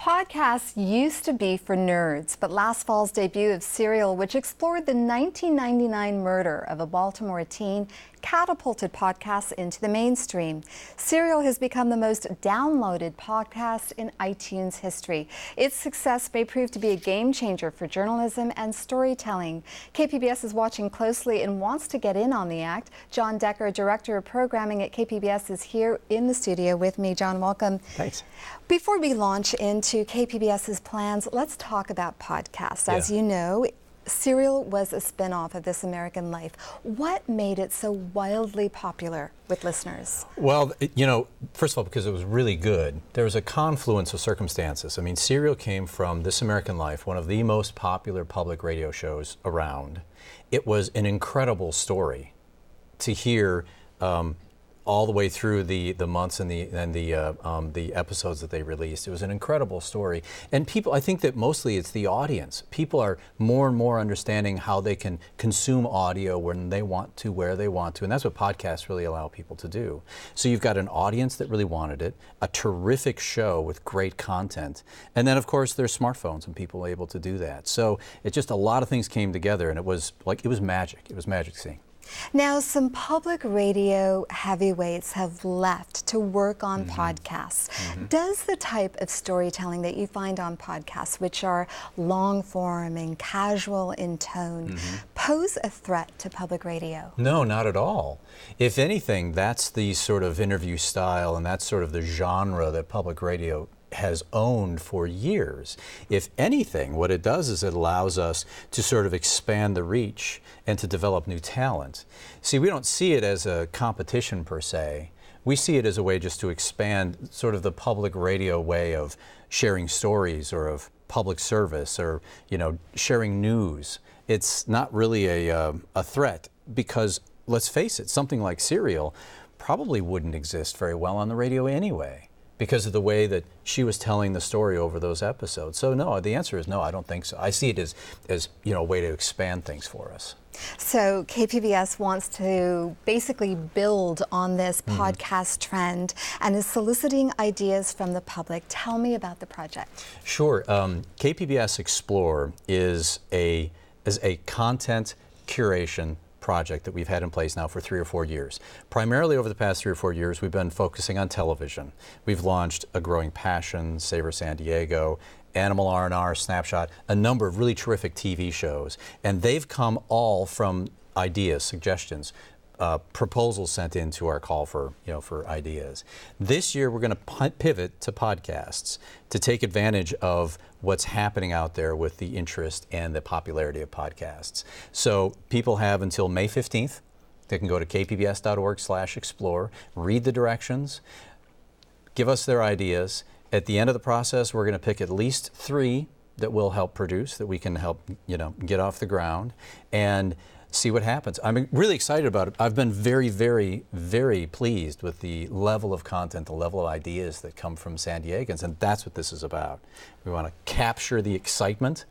Podcasts used to be for nerds, but last fall's debut of Serial, which explored the 1999 murder of a Baltimore teen, catapulted podcasts into the mainstream. Serial has become the most downloaded podcast in iTunes history. Its success may prove to be a game changer for journalism and storytelling. KPBS is watching closely and wants to get in on the act. John Decker, Director of Programming at KPBS, is here in the studio with me. John, welcome. Thanks. Before we launch into KPBS's plans, let's talk about podcasts. As you know, Serial was a spinoff of This American Life. What made it so wildly popular with listeners? Well, first of all, because it was really good. There was a confluence of circumstances. I mean, Serial came from This American Life, one of the most popular public radio shows around. It was an incredible story to hear all the way through the months and the episodes that they released. It was an incredible story. And people, I think that mostly it's the audience. People are more and more understanding how they can consume audio when they want to, where they want to, and that's what podcasts really allow people to do. So you've got an audience that really wanted it, a terrific show with great content, and then of course there's smartphones and people are able to do that. So it just, a lot of things came together, and it was magic. It was magic seeing. Now, some public radio heavyweights have left to work on podcasts. Does the type of storytelling that you find on podcasts, which are long form and casual in tone, pose a threat to public radio? No, not at all. If anything, that's the sort of interview style and that's sort of the genre that public radio has owned for years. If anything, what it does is it allows us to sort of expand the reach and to develop new talent. See, we don't see it as a competition per se. We see it as a way just to expand sort of the public radio way of sharing stories or of public service or, sharing news. It's not really a threat because, let's face it, something like Serial probably wouldn't exist very well on the radio anyway, because of the way that she was telling the story over those episodes. So no, the answer is no, I don't think so. I see it as a way to expand things for us. So KPBS wants to basically build on this podcast trend and is soliciting ideas from the public. Tell me about the project. Sure. KPBS Explore is a content curation project that we've had in place now for 3 or 4 years. Primarily over the past 3 or 4 years, we've been focusing on television. We've launched A Growing Passion, Savor San Diego, Animal R&R, Snapshot, a number of really terrific TV shows, and they've come all from ideas, suggestions, proposals sent into our call for ideas. This year we're going to pivot to podcasts to take advantage of what's happening out there with the interest and the popularity of podcasts. So people have until May 15th. They can go to kpbs.org/explore, read the directions, give us their ideas. At the end of the process, we're going to pick at least 3 that will help produce, that we can help get off the ground, and see what happens. I'm really excited about it. I've been very, very, very pleased with the level of content, the level of ideas that come from San Diegans, and that's what this is about. We want to capture the excitement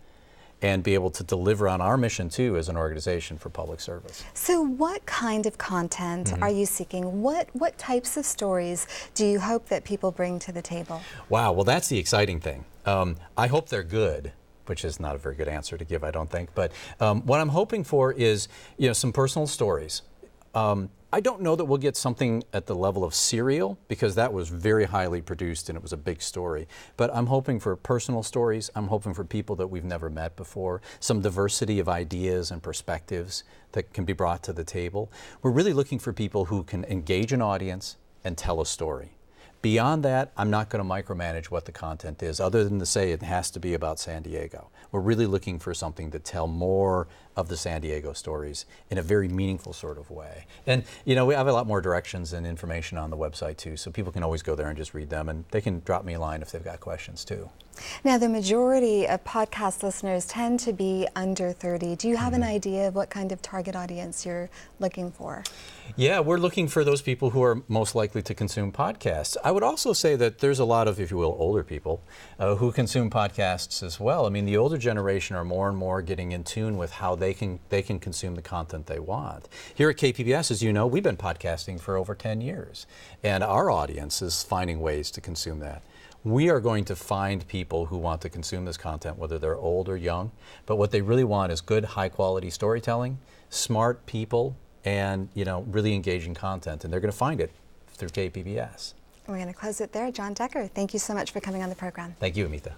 and be able to deliver on our mission, too, as an organization for public service. So what kind of content are you seeking? What types of stories do you hope that people bring to the table? Wow, well, that's the exciting thing. I hope they're good, which is not a very good answer to give, I don't think. But what I'm hoping for is, some personal stories. I don't know that we'll get something at the level of Serial, because that was very highly produced and it was a big story. But I'm hoping for personal stories. I'm hoping for people that we've never met before, some diversity of ideas and perspectives that can be brought to the table. We're really looking for people who can engage an audience and tell a story. Beyond that, I'm not going to micromanage what the content is, other than to say it has to be about San Diego. We're really looking for something to tell more of the San Diego stories in a very meaningful sort of way. And, we have a lot more directions and information on the website, too, so people can always go there and just read them, and they can drop me a line if they've got questions, too. Now, the majority of podcast listeners tend to be under 30. Do you have an idea of what kind of target audience you're looking for? Yeah, we're looking for those people who are most likely to consume podcasts. I would also say that there's a lot of, if you will, older people who consume podcasts as well. I mean, the older generation are more and more getting in tune with how they can consume the content they want. Here at KPBS, as you know, we've been podcasting for over 10 years, and our audience is finding ways to consume that. We are going to find people who want to consume this content, whether they're old or young, but what they really want is good, high-quality storytelling, smart people, and really engaging content, and they're going to find it through KPBS. We're going to close it there. John Decker, thank you so much for coming on the program. Thank you, Amita.